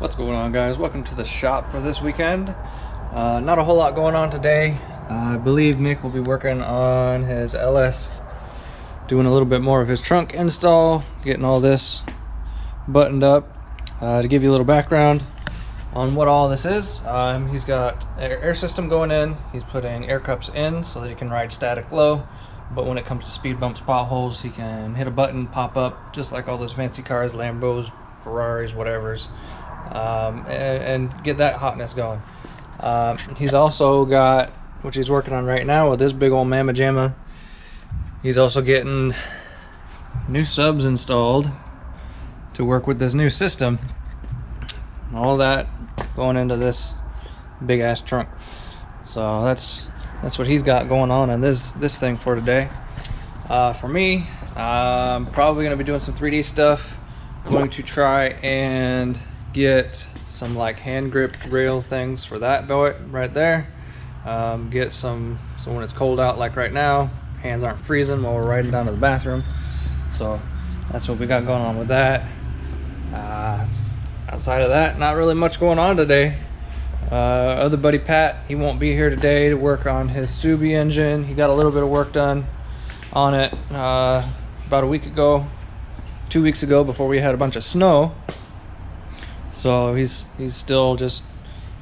What's going on, guys? Welcome to the shop for this weekend. Not a whole lot going on today. I believe Nick will be working on his LS, doing a little bit more of his trunk install, getting all this buttoned up. To give you a little background on what all this is, he's got air system going in. He's putting air cups in so that he can ride static low, but when it comes to speed bumps, potholes, he can hit a button, pop up, just like all those fancy cars, Lambos, Ferraris, whatevers, and get that hotness going. He's also got, which he's working on right now with this big old mamma jamma, he's also getting new subs installed to work with this new system. All that going into this big ass trunk. So that's what he's got going on in this thing for today. For me, I'm probably going to be doing some 3D stuff. Going to try and get some like hand grip rail things for that boy right there. Get some, so when it's cold out like right now, hands aren't freezing while we're riding down to the bathroom. So that's what we got going on with that. Outside of that, not really much going on today. Other buddy Pat, he won't be here today to work on his Subi engine. He got a little bit of work done on it about a week ago, 2 weeks ago, before we had a bunch of snow. So he's still just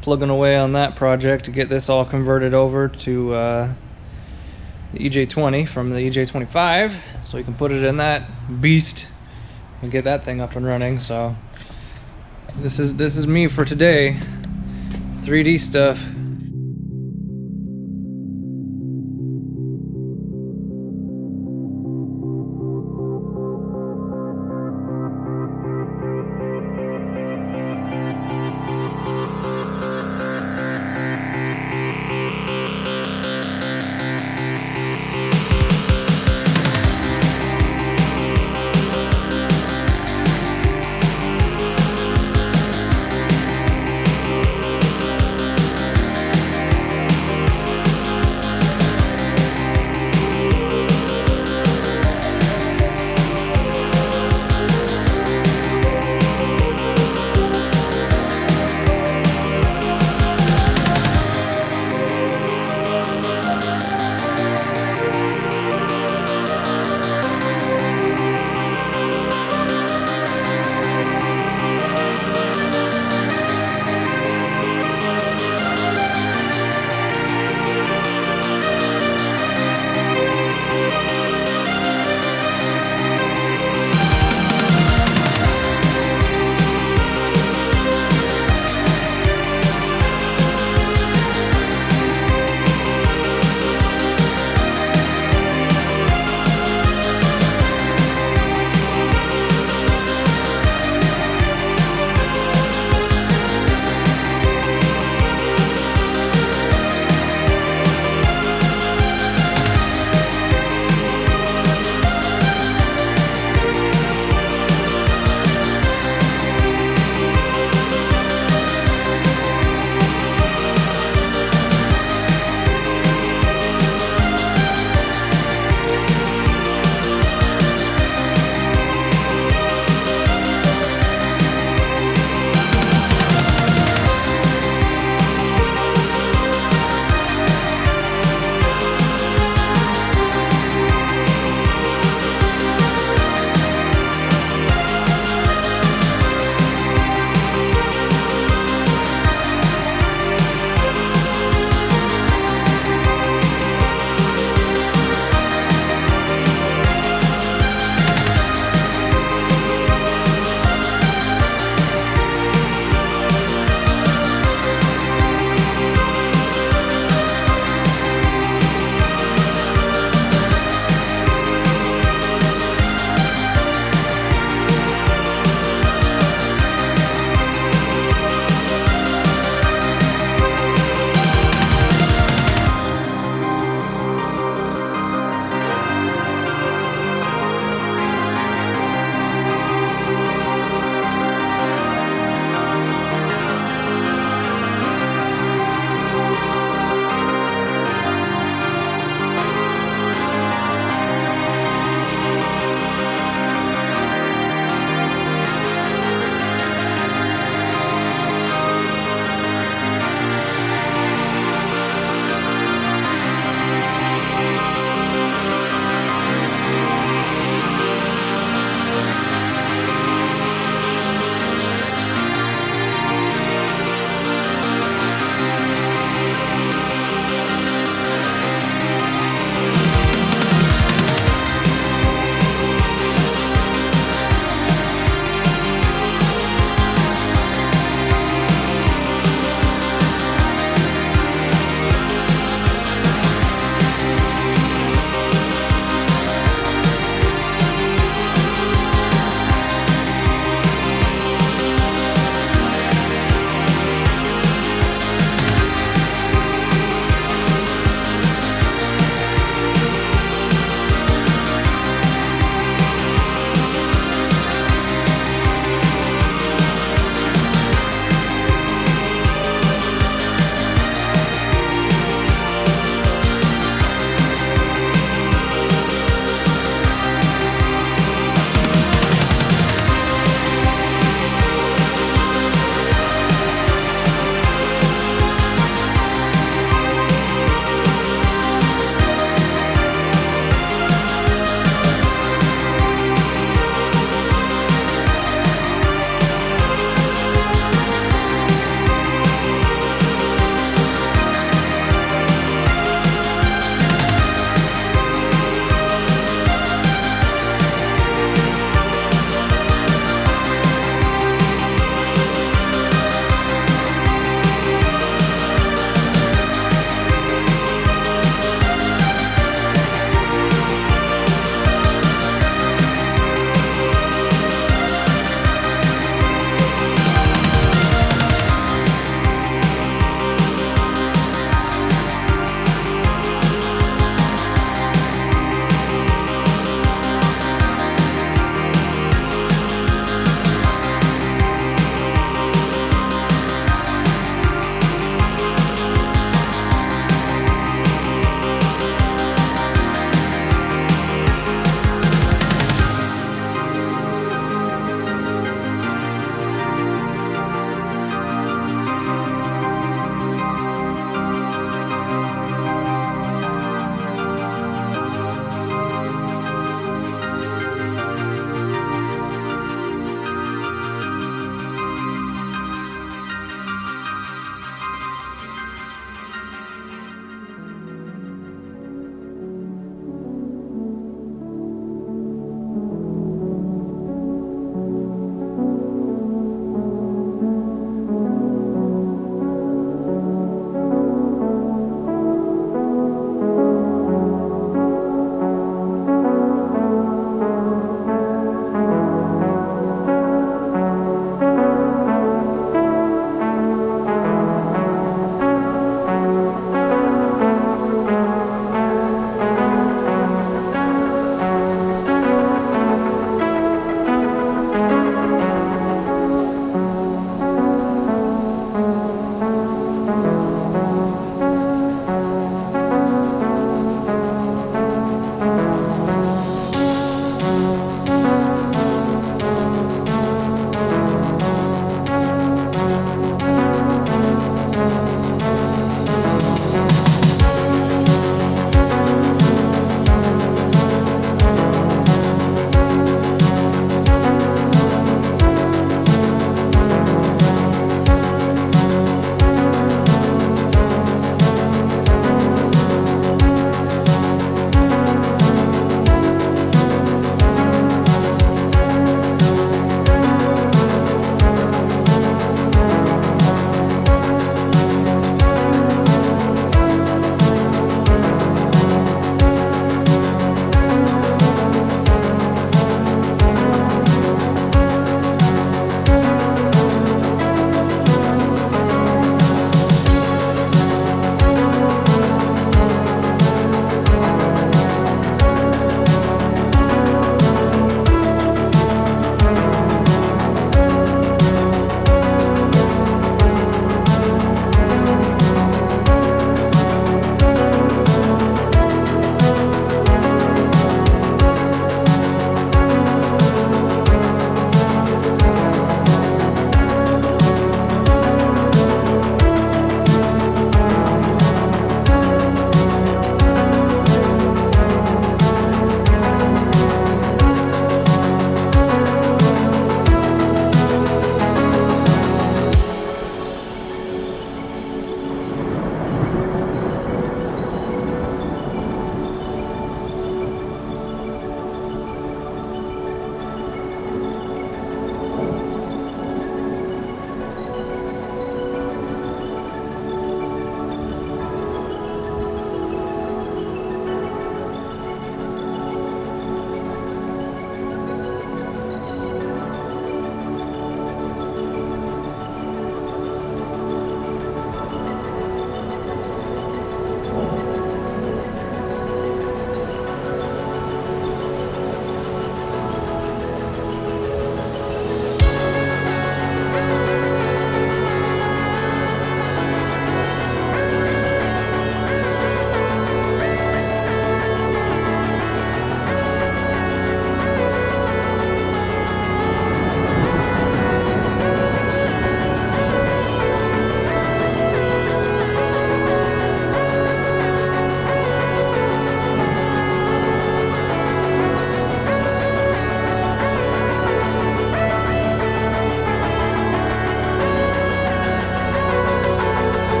plugging away on that project to get this all converted over to the EJ20 from the EJ25, so he can put it in that beast and get that thing up and running. So this is me for today. 3D stuff.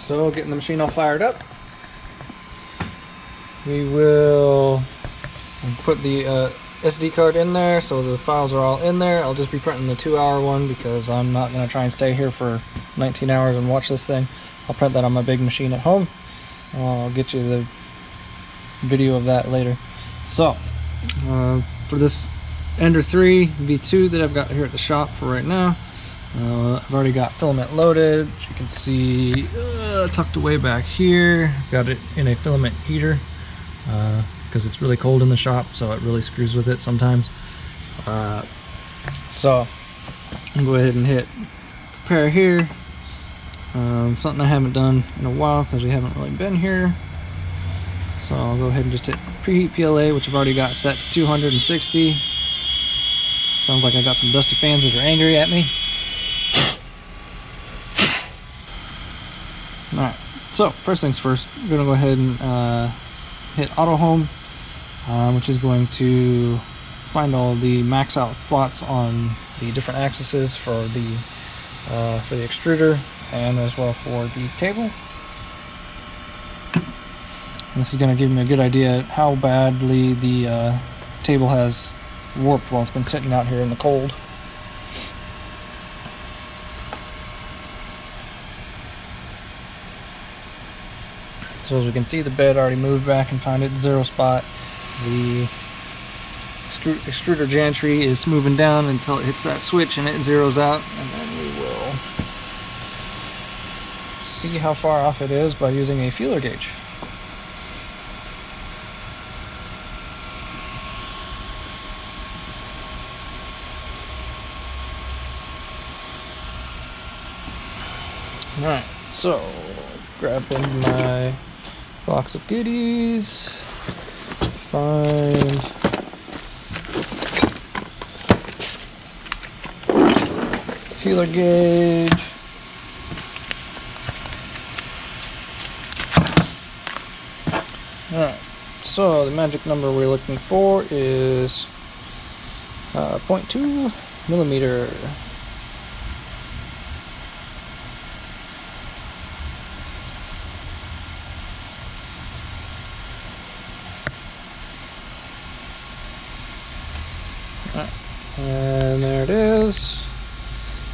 So getting the machine all fired up. We will put the SD card in there so the files are all in there. I'll just be printing the 2-hour one because I'm not going to try and stay here for 19 hours and watch this thing. I'll print that on my big machine at home. I'll get you the video of that later. So for this Ender 3 V2 that I've got here at the shop for right now, I've already got filament loaded. As you can see, tucked away back here. I've got it in a filament heater because it's really cold in the shop, so it really screws with it sometimes. So I'll go ahead and hit prepare here. Something I haven't done in a while because we haven't really been here. So I'll go ahead and just hit preheat PLA, which I've already got set to 260. Sounds like I got some dusty fans that are angry at me. Alright, so first things first, we're going to go ahead and hit auto home, which is going to find all the max out spots on the different axes for the extruder and as well for the table. This is going to give me a good idea how badly the table has warped while it's been sitting out here in the cold. So as we can see, the bed already moved back and found its 0 spot. The extruder gantry is moving down until it hits that switch and it zeroes out, and then we will see how far off it is by using a feeler gauge. Alright, so grabbing my box of goodies, find feeler gauge, alright, so the magic number we're looking for is 0.2 millimeter. And there it is.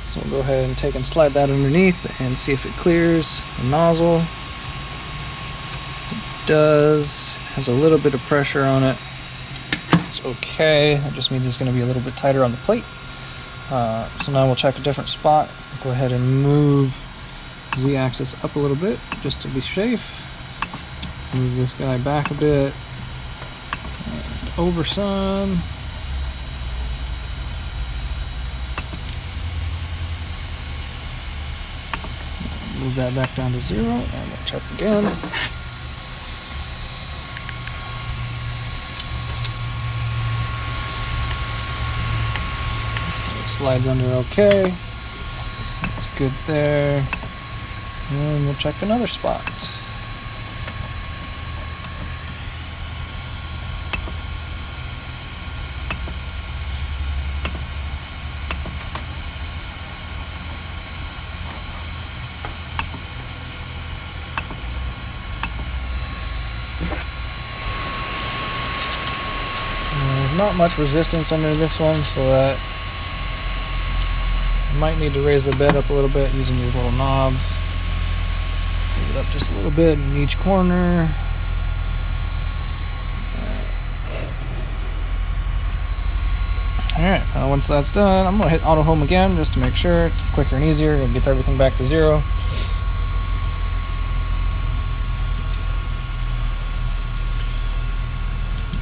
So we'll go ahead and take and slide that underneath and see if it clears the nozzle. It does. Has a little bit of pressure on it. It's okay. That just means it's going to be a little bit tighter on the plate. So now we'll check a different spot. Go ahead and move Z-axis up a little bit just to be safe. Move this guy back a bit. And over some. Move that back down to 0 and we'll check again. It slides under okay. That's good there. And we'll check another spot. Not much resistance under this one, so that I might need to raise the bed up a little bit using these little knobs. Move it up just a little bit in each corner. Alright, once that's done, I'm going to hit auto home again just to make sure it's quicker and easier. It gets everything back to 0.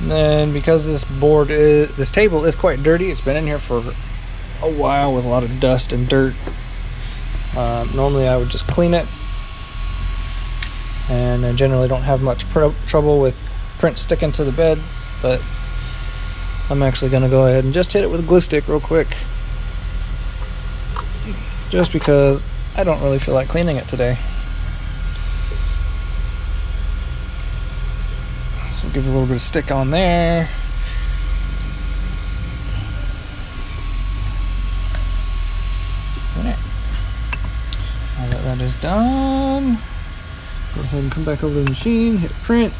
And then because this table is quite dirty, it's been in here for a while with a lot of dust and dirt. Normally I would just clean it, and I generally don't have much trouble with print sticking to the bed, but I'm actually going to go ahead and just hit it with a glue stick real quick, just because I don't really feel like cleaning it today. Give a little bit of stick on there. Right. Now that that is done, Go ahead and come back over to the machine, hit print.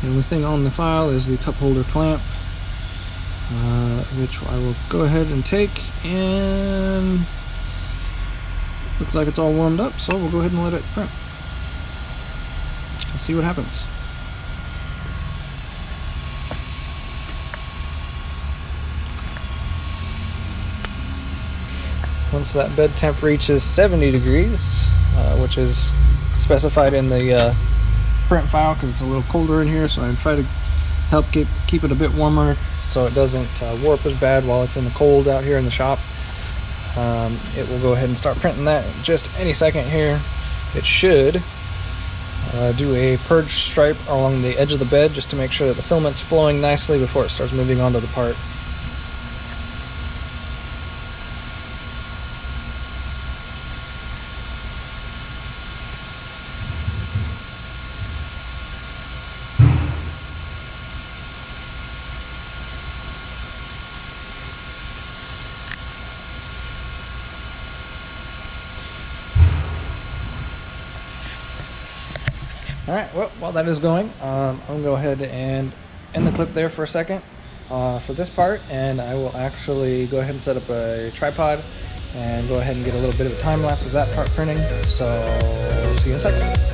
The only thing on the file is the cup holder clamp, which I will go ahead and take, and looks like it's all warmed up, so we'll go ahead and let it print. Let's see what happens. Once that bed temp reaches 70 degrees, which is specified in the print file because it's a little colder in here, so I try to help keep it a bit warmer so it doesn't warp as bad while it's in the cold out here in the shop. It will go ahead and start printing that just any second here. It should do a purge stripe along the edge of the bed just to make sure that the filament's flowing nicely before it starts moving onto the part. Alright, well, while that is going, I'm going to go ahead and end the clip there for a second for this part, and I will actually go ahead and set up a tripod and go ahead and get a little bit of a time lapse of that part printing. So, see you in a second.